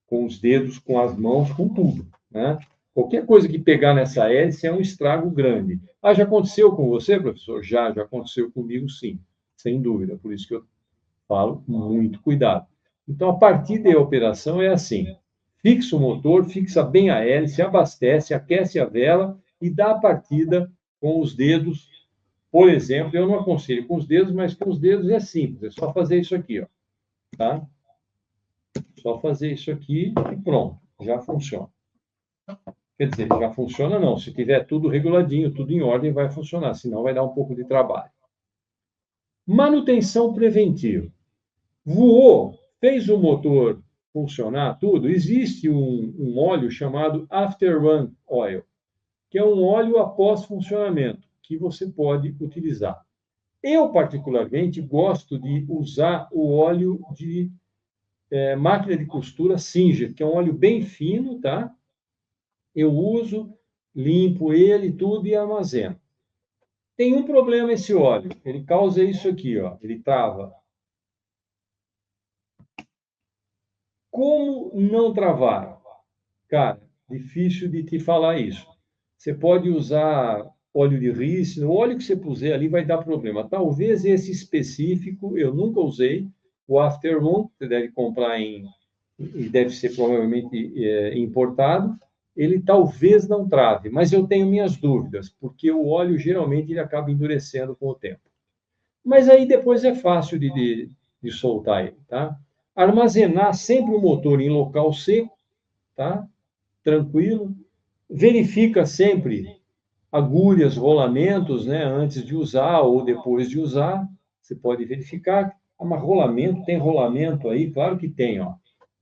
com os dedos, com as mãos, com tudo, né? Qualquer coisa que pegar nessa hélice é um estrago grande. Ah, já aconteceu com você, professor? Já aconteceu comigo, sim, sem dúvida. Por isso que eu falo muito cuidado. Então, a partir da operação é assim: fixa o motor, fixa bem a hélice, abastece, aquece a vela e dá a partida com os dedos. Por exemplo, eu não aconselho com os dedos, mas com os dedos é simples, é só fazer isso aqui, ó, tá? Só fazer isso aqui e pronto, já funciona. Quer dizer, já funciona não, se tiver tudo reguladinho, tudo em ordem, vai funcionar, senão vai dar um pouco de trabalho. Manutenção preventiva. Voou, fez o motor funcionar, tudo, existe um óleo chamado After-Run Oil, que é um óleo após funcionamento, que você pode utilizar. Eu, particularmente, gosto de usar o óleo de máquina de costura Singer, que é um óleo bem fino, tá? Eu uso, limpo ele, tudo e armazeno. Tem um problema esse óleo, ele causa isso aqui, ó, ele trava. Como não travar? Cara, difícil de te falar isso. Você pode usar óleo de rícino, o óleo que você puser ali vai dar problema. Talvez esse específico eu nunca usei, o Aftermoon, você deve comprar e deve ser provavelmente importado, ele talvez não trave, mas eu tenho minhas dúvidas, porque o óleo geralmente ele acaba endurecendo com o tempo. Mas aí depois é fácil de soltar ele, tá? Armazenar sempre o motor em local seco, tá? Tranquilo. Verifica sempre agulhas, rolamentos, né? Antes de usar ou depois de usar. Você pode verificar. Mas rolamento, tem rolamento aí? Claro que tem, ó.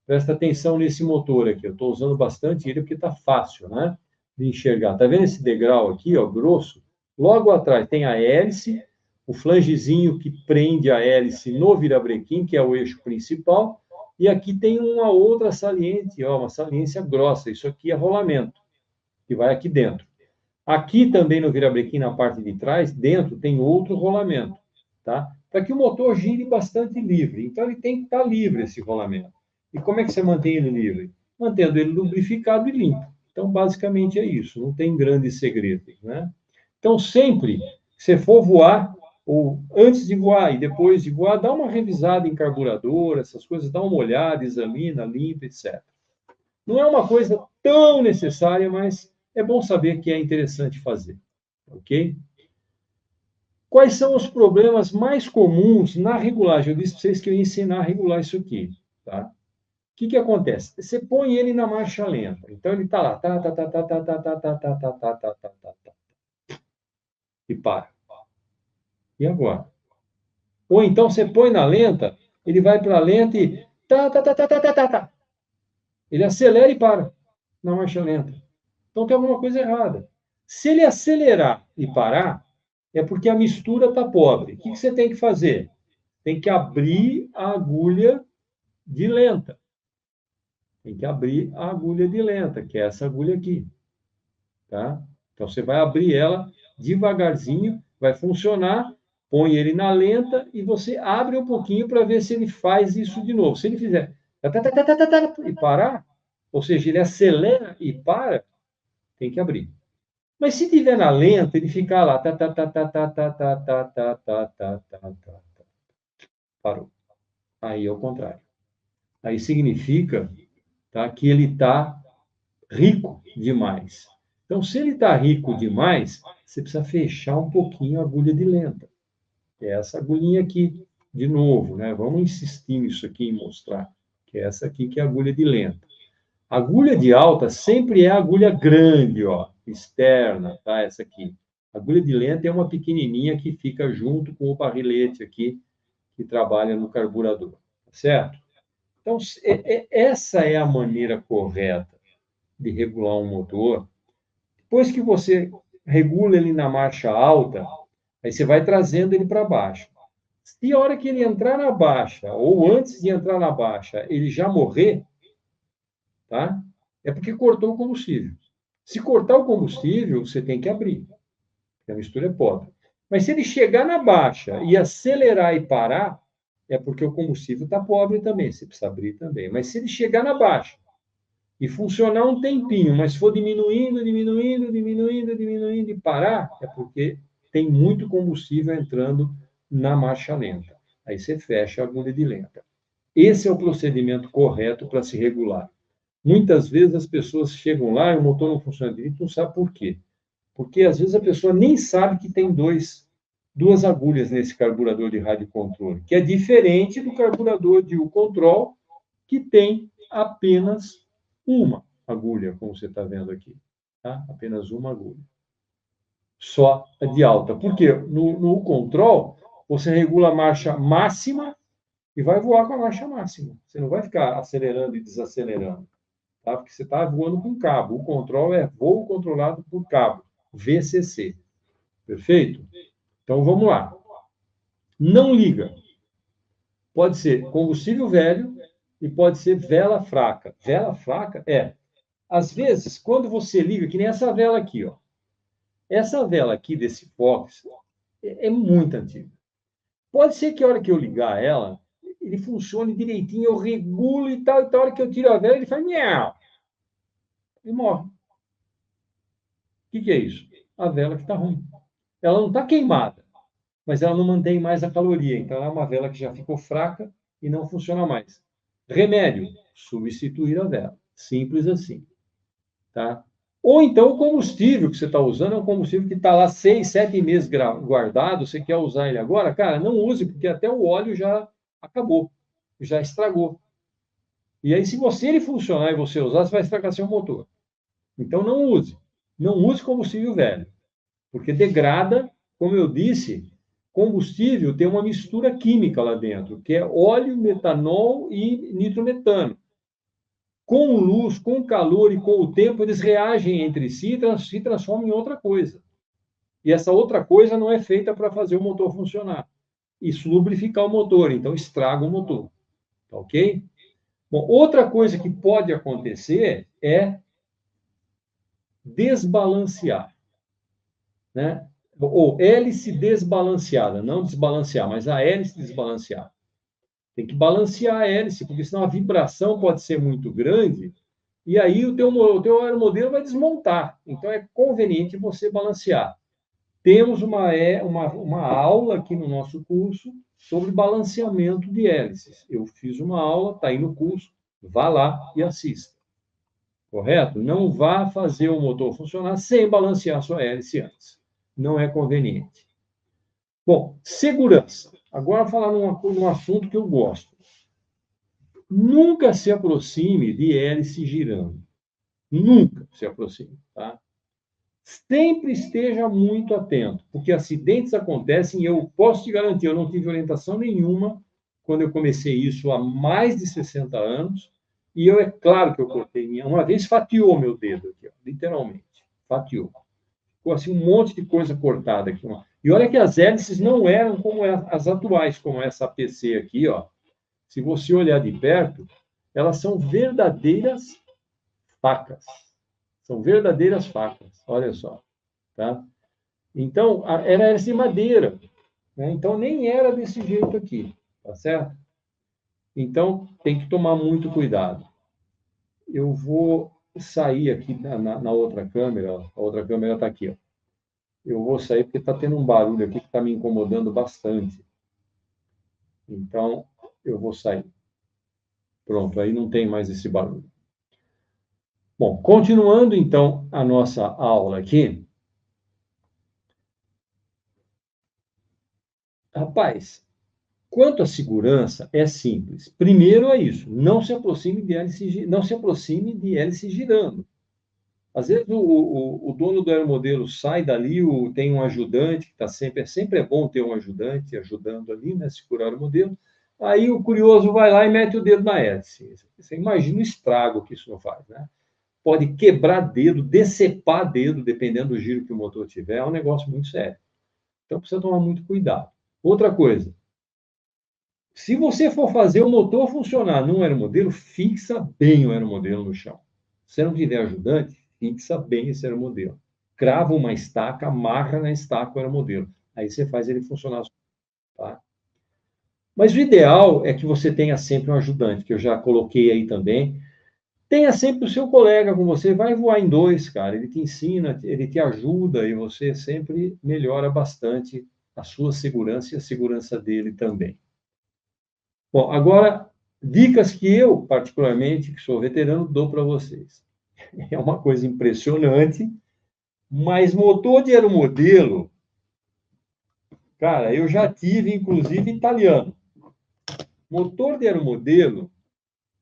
Presta atenção nesse motor aqui. Eu estou usando bastante ele porque está fácil, né? De enxergar. Tá vendo esse degrau aqui, ó, grosso? Logo atrás tem a hélice, o flangezinho que prende a hélice no virabrequim, que é o eixo principal, e aqui tem uma outra saliente, ó, uma saliência grossa. Isso aqui é rolamento, que vai aqui dentro. Aqui também no virabrequim, na parte de trás, dentro, tem outro rolamento. tá? Para que o motor gire bastante livre. Então, ele tem que estar livre, esse rolamento. E como é que você mantém ele livre? Mantendo ele lubrificado e limpo. Então, basicamente é isso, não tem grandes segredos, né? Então, sempre que você for voar, ou antes de voar e depois de voar, dá uma revisada em carburador, essas coisas, dá uma olhada, examina, limpa, etc. Não é uma coisa tão necessária, mas é bom saber que é interessante fazer, ok? Quais são os problemas mais comuns na regulagem? Eu disse para vocês que eu ia ensinar a regular isso aqui, tá? O que que acontece? Você põe ele na marcha lenta. Então ele está lá, tá, tá, tá, tá, tá, tá, tá, tá, tá, tá, tá, tá, tá, tá, tá, e para. E agora? Ou então você põe na lenta, ele vai para a lenta e tá, tá, tá, tá, tá, tá, tá, tá. Ele acelera e para na marcha lenta. Então tem alguma coisa errada. Se ele acelerar e parar, é porque a mistura está pobre. O que que você tem que fazer? Tem que abrir a agulha de lenta. Tem que abrir a agulha de lenta, que é essa agulha aqui, tá? Então você vai abrir ela devagarzinho, vai funcionar, põe ele na lenta e você abre um pouquinho para ver se ele faz isso de novo. Se ele fizer e parar, ou seja, ele acelera e para, tem que abrir. Mas se tiver na lenta, ele ficar lá, parou. Aí é o contrário. Aí significa, tá, que ele está rico demais. Então, se ele está rico demais, você precisa fechar um pouquinho a agulha de lenta. É essa agulhinha aqui, de novo, né? Vamos insistir nisso aqui em mostrar, que é essa aqui que é a agulha de lenta. A agulha de alta sempre é a agulha grande, ó, externa, tá? Essa aqui. A agulha de lenta é uma pequenininha que fica junto com o barrilete aqui, que trabalha no carburador, tá certo? Então, essa é a maneira correta de regular um motor. Depois que você regula ele na marcha alta, aí você vai trazendo ele para baixo. Se a hora que ele entrar na baixa, ou antes de entrar na baixa, ele já morrer, tá? É porque cortou o combustível. Se cortar o combustível, você tem que abrir, porque a mistura é pobre. Mas se ele chegar na baixa e acelerar e parar, é porque o combustível está pobre também, você precisa abrir também. Mas se ele chegar na baixa e funcionar um tempinho, mas for diminuindo, diminuindo, diminuindo, diminuindo e parar, é porque tem muito combustível entrando na marcha lenta. Aí você fecha a agulha de lenta. Esse é o procedimento correto para se regular. Muitas vezes as pessoas chegam lá e o motor não funciona direito, não sabe por quê. Porque às vezes a pessoa nem sabe que tem duas agulhas nesse carburador de rádio controle, que é diferente do carburador de U-Control, que tem apenas uma agulha, como você está vendo aqui. Tá? Apenas uma agulha. Só a de alta. Por quê? No U-Control, você regula a marcha máxima e vai voar com a marcha máxima. Você não vai ficar acelerando e desacelerando. Tá? Porque você está voando com cabo. O control é voo controlado por cabo, VCC. Perfeito? Então vamos lá. Não liga. Pode ser combustível velho e pode ser vela fraca. Vela fraca é, às vezes, quando você liga, que nem essa vela aqui, ó. Essa vela aqui desse Fox é muito antiga. Pode ser que a hora que eu ligar ela, ele funcione direitinho, eu regulo e tal, a hora que eu tiro a vela, ele faz miau. E morre. O que é isso? A vela que está ruim. Ela não está queimada, mas ela não mantém mais a caloria. Então, ela é uma vela que já ficou fraca e não funciona mais. Remédio: substituir a vela. Simples assim. Tá? Ou então o combustível que você está usando é um combustível que está lá 6, 7 meses guardado, você quer usar ele agora? Cara, não use, porque até o óleo já acabou, já estragou. E aí, se ele funcionar e você usar, você vai estragar seu motor. Então, não use. Não use combustível velho, porque degrada, como eu disse, combustível tem uma mistura química lá dentro, que é óleo, metanol e nitrometano. Com luz, com calor e com o tempo, eles reagem entre si e se transformam em outra coisa. E essa outra coisa não é feita para fazer o motor funcionar. Isso lubrificar o motor, então estraga o motor. Tá ok? Bom, outra coisa que pode acontecer é desbalancear. Né? ou hélice desbalanceada, não desbalancear, mas a hélice desbalanceada. Tem que balancear a hélice, porque senão a vibração pode ser muito grande e aí o teu aeromodelo vai desmontar. Então, é conveniente você balancear. Temos uma aula aqui no nosso curso sobre balanceamento de hélices. Eu fiz uma aula, está aí no curso, vá lá e assista. Correto? Não vá fazer o motor funcionar sem balancear sua hélice antes. Não é conveniente. Bom, segurança. Agora, falar num assunto que eu gosto. Nunca se aproxime de hélice girando. Nunca se aproxime, tá? Sempre esteja muito atento, porque acidentes acontecem e eu posso te garantir, eu não tive orientação nenhuma quando eu comecei isso há mais de 60 anos, e é claro que eu cortei minha. Uma vez fatiou meu dedo aqui, ó, literalmente, fatiou. Ficou assim um monte de coisa cortada aqui. E olha que as hélices não eram como as atuais, como essa PC aqui, ó. Se você olhar de perto, elas são verdadeiras facas. São verdadeiras facas, olha só. Tá? Então, era essa de madeira. Né? Então, nem era desse jeito aqui, tá certo? Então, tem que tomar muito cuidado. Eu vou sair aqui na outra câmera, ó. A outra câmera está aqui. Ó. Eu vou sair porque está tendo um barulho aqui que está me incomodando bastante. Então, eu vou sair. Pronto, aí não tem mais esse barulho. Bom, continuando então a nossa aula aqui. Rapaz, quanto à segurança, é simples. Primeiro é isso, não se aproxime de hélice girando. Às vezes o dono do aeromodelo sai dali, tem um ajudante, que está sempre é bom ter um ajudante ajudando ali, né, segurar o modelo. Aí o curioso vai lá e mete o dedo na hélice. Você imagina o estrago que isso não faz, né? Pode quebrar dedo, decepar dedo, dependendo do giro que o motor tiver, é um negócio muito sério. Então precisa tomar muito cuidado. Outra coisa, se você for fazer o motor funcionar num aeromodelo, fixa bem o aeromodelo no chão. Se não tiver ajudante, fixa bem esse aeromodelo. Crava uma estaca, amarra na estaca o aeromodelo. Aí você faz ele funcionar. Tá? Mas o ideal é que você tenha sempre um ajudante, que eu já coloquei aí também. Tenha sempre o seu colega com você, vai voar em dois, cara. Ele te ensina, ele te ajuda e você sempre melhora bastante a sua segurança e a segurança dele também. Bom, agora, dicas que eu, particularmente, que sou veterano, dou para vocês. É uma coisa impressionante, mas motor de aeromodelo, cara, eu já tive, inclusive, italiano. Motor de aeromodelo,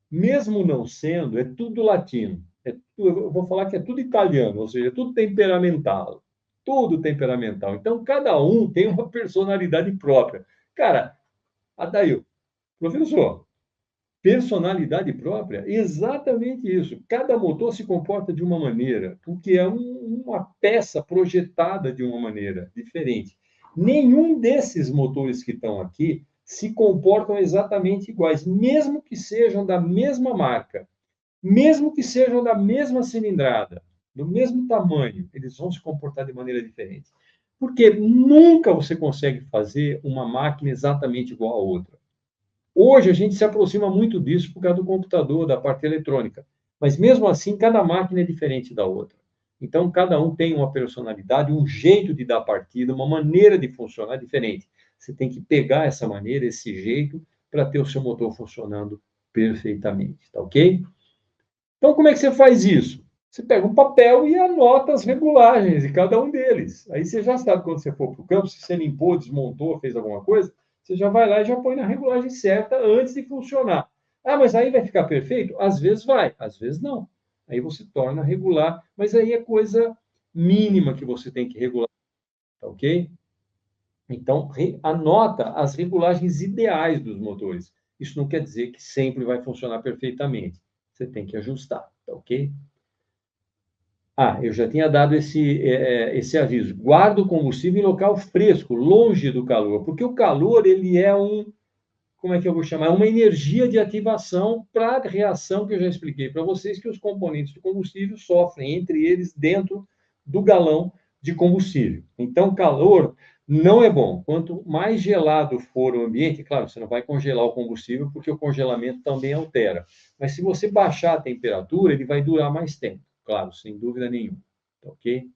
mesmo não sendo, é tudo latino. Eu vou falar que é tudo italiano, ou seja, é tudo temperamental. Tudo temperamental. Então, cada um tem uma personalidade própria. Cara, Adail, professor, personalidade própria, exatamente isso. Cada motor se comporta de uma maneira, porque é uma peça projetada de uma maneira diferente. Nenhum desses motores que estão aqui se comportam exatamente iguais, mesmo que sejam da mesma marca, mesmo que sejam da mesma cilindrada, do mesmo tamanho, eles vão se comportar de maneira diferente. Porque nunca você consegue fazer uma máquina exatamente igual a outra. Hoje a gente se aproxima muito disso por causa do computador, da parte eletrônica. Mas mesmo assim, cada máquina é diferente da outra. Então, cada um tem uma personalidade, um jeito de dar partida, uma maneira de funcionar diferente. Você tem que pegar essa maneira, esse jeito, para ter o seu motor funcionando perfeitamente, tá ok? Então, como é que você faz isso? Você pega um papel e anota as regulagens de cada um deles. Aí você já sabe quando você for para o campo, se você limpou, desmontou, fez alguma coisa, você já vai lá e já põe na regulagem certa antes de funcionar. Ah, mas aí vai ficar perfeito? Às vezes vai, às vezes não. Aí você torna regular, mas aí é coisa mínima que você tem que regular, tá ok? Então, anota as regulagens ideais dos motores. Isso não quer dizer que sempre vai funcionar perfeitamente. Você tem que ajustar, tá ok? Ah, eu já tinha dado esse aviso. Guarda o combustível em local fresco, longe do calor, porque o calor ele é como é que eu vou chamar? Uma energia de ativação para a reação que eu já expliquei para vocês, que os componentes do combustível sofrem entre eles dentro do galão de combustível. Então, calor não é bom. Quanto mais gelado for o ambiente, claro, você não vai congelar o combustível, porque o congelamento também altera. Mas se você baixar a temperatura, ele vai durar mais tempo, claro, sem dúvida nenhuma. Ok?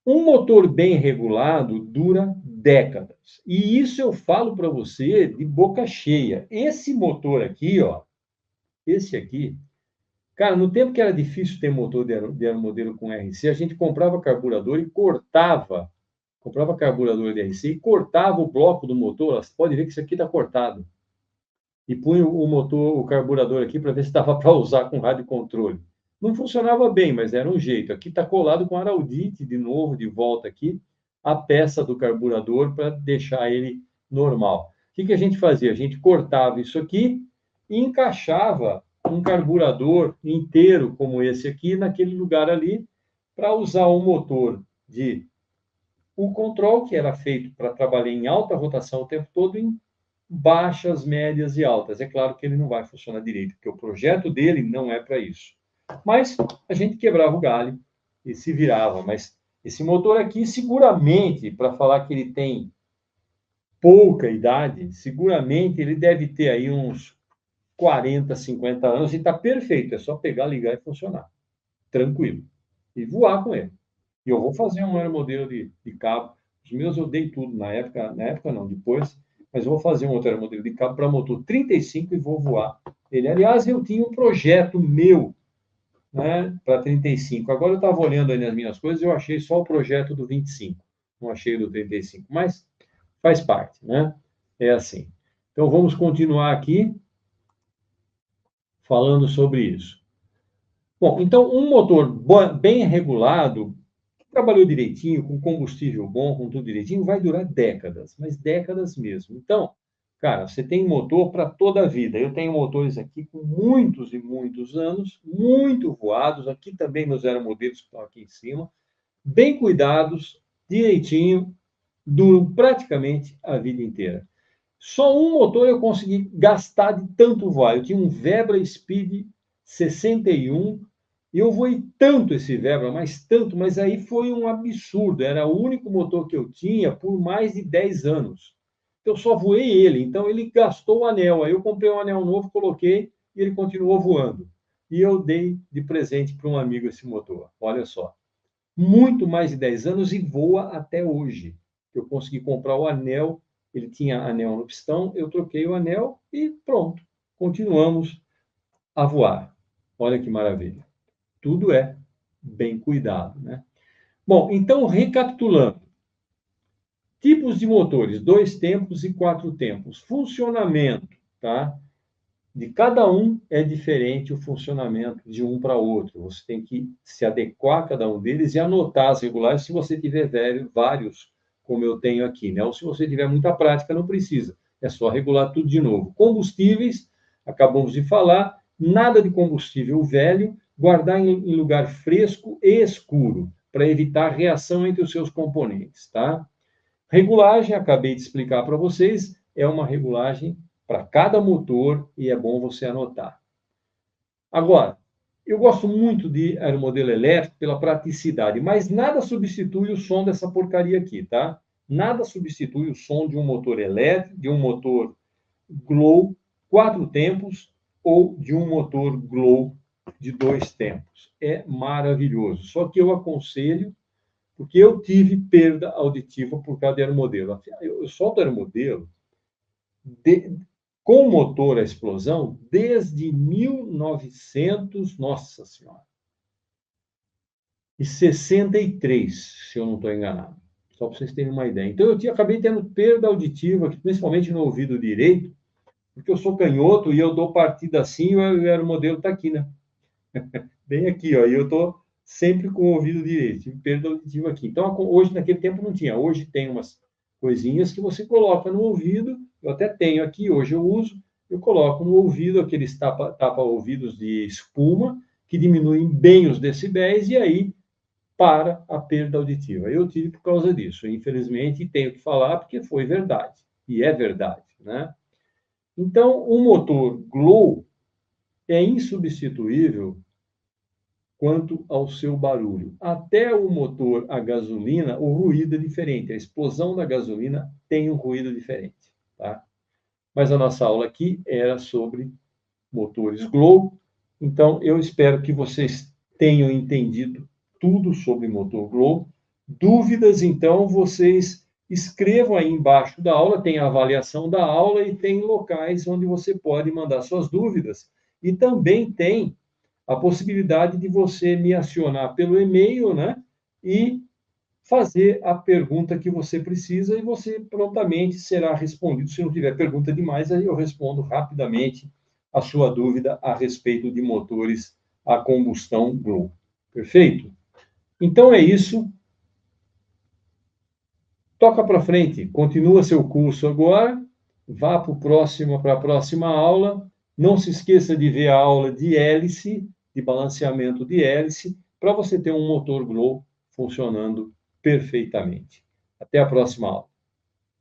Um motor bem regulado dura décadas. E isso eu falo para você de boca cheia. Esse motor aqui, ó, esse aqui, cara, no tempo que era difícil ter motor de aeromodelo com RC, a gente comprava carburador e cortava. Comprava carburador de RC e cortava o bloco do motor. Você pode ver que isso aqui está cortado. E punha o motor, o carburador aqui para ver se dava para usar com rádio controle. Não funcionava bem, mas era um jeito. Aqui está colado com araldite de novo, de volta aqui, a peça do carburador para deixar ele normal. O que a gente fazia? A gente cortava isso aqui e encaixava um carburador inteiro, como esse aqui, naquele lugar ali, para usar o motor de o control, que era feito para trabalhar em alta rotação o tempo todo, em baixas, médias e altas. É claro que ele não vai funcionar direito, porque o projeto dele não é para isso. Mas a gente quebrava o galho e se virava. Mas esse motor aqui, seguramente, para falar que ele tem pouca idade, seguramente ele deve ter aí uns 40, 50 anos e está perfeito. É só pegar, ligar e funcionar. Tranquilo. E voar com ele. E eu vou fazer um aeromodelo de cabo. Os meus eu dei tudo na época não, depois, mas eu vou fazer um outro aeromodelo de cabo para motor 35 e vou voar ele. Aliás, eu tinha um projeto meu, né, para 35. Agora eu estava olhando aí nas minhas coisas e eu achei só o projeto do 25. Não achei o do 35, mas faz parte, né? É assim. Então vamos continuar aqui falando sobre isso. Bom, então um motor bem regulado, trabalhou direitinho, com combustível bom, com tudo direitinho, vai durar décadas, mas décadas mesmo. Então, cara, você tem motor para toda a vida. Eu tenho motores aqui com muitos e muitos anos, muito voados, aqui também nos aeromodelos que estão aqui em cima, bem cuidados, direitinho, duram praticamente a vida inteira. Só um motor eu consegui gastar de tanto voar. Eu tinha um Vebra Speed 61 e eu voei tanto esse Vebra, mas tanto, mas aí foi um absurdo. Era o único motor que eu tinha por mais de 10 anos. Eu só voei ele, então ele gastou o anel. Aí eu comprei um anel novo, coloquei e ele continuou voando. E eu dei de presente para um amigo esse motor. Olha só. Muito mais de 10 anos e voa até hoje. Eu consegui comprar o anel, ele tinha anel no pistão, eu troquei o anel e pronto. Continuamos a voar. Olha que maravilha. Tudo é bem cuidado, né? Bom, então, recapitulando. Tipos de motores, 2 tempos e 4 tempos. Funcionamento, tá? De cada um é diferente o funcionamento de um para outro. Você tem que se adequar a cada um deles e anotar as regulagens se você tiver vários, como eu tenho aqui, né? Ou se você tiver muita prática, não precisa. É só regular tudo de novo. Combustíveis, acabamos de falar, nada de combustível velho, guardar em lugar fresco e escuro, para evitar reação entre os seus componentes, tá? Regulagem, acabei de explicar para vocês, é uma regulagem para cada motor e é bom você anotar. Agora, eu gosto muito de aeromodelo elétrico pela praticidade, mas nada substitui o som dessa porcaria aqui, tá? Nada substitui o som de um motor elétrico, de um motor Glow 4 tempos ou de um motor Glow de 2 tempos. É maravilhoso. Só que eu aconselho porque eu tive perda auditiva por causa do aeromodelo. Eu solto aeromodelo com motor a explosão desde 1900, nossa senhora, e 63, se eu não estou enganado. Só para vocês terem uma ideia. Então, acabei tendo perda auditiva, principalmente no ouvido direito, porque eu sou canhoto e eu dou partida assim e o aeromodelo está aqui, né? Bem aqui, ó, e eu estou sempre com o ouvido direito, tive perda auditiva aqui. Então, hoje, naquele tempo, não tinha. Hoje tem umas coisinhas que você coloca no ouvido, eu até tenho aqui, hoje eu uso, eu coloco no ouvido aqueles tapa-ouvidos de espuma, que diminuem bem os decibéis, e aí para a perda auditiva. Eu tive por causa disso, infelizmente, e tenho que falar porque foi verdade, e é verdade, né? Então, o motor Glow é insubstituível quanto ao seu barulho. Até o motor a gasolina, o ruído é diferente. A explosão da gasolina tem um ruído diferente, tá? Mas a nossa aula aqui era sobre motores Glow. Então, eu espero que vocês tenham entendido tudo sobre motor Glow. Dúvidas, então, vocês escrevam aí embaixo da aula, tem a avaliação da aula e tem locais onde você pode mandar suas dúvidas. E também tem a possibilidade de você me acionar pelo e-mail, né? E fazer a pergunta que você precisa e você prontamente será respondido. Se não tiver pergunta demais, aí eu respondo rapidamente a sua dúvida a respeito de motores a combustão Glow. Perfeito? Então é isso. Toca para frente, continua seu curso agora, vá para a próxima aula. Não se esqueça de ver a aula de hélice, de balanceamento de hélice, para você ter um motor Glow funcionando perfeitamente. Até a próxima aula.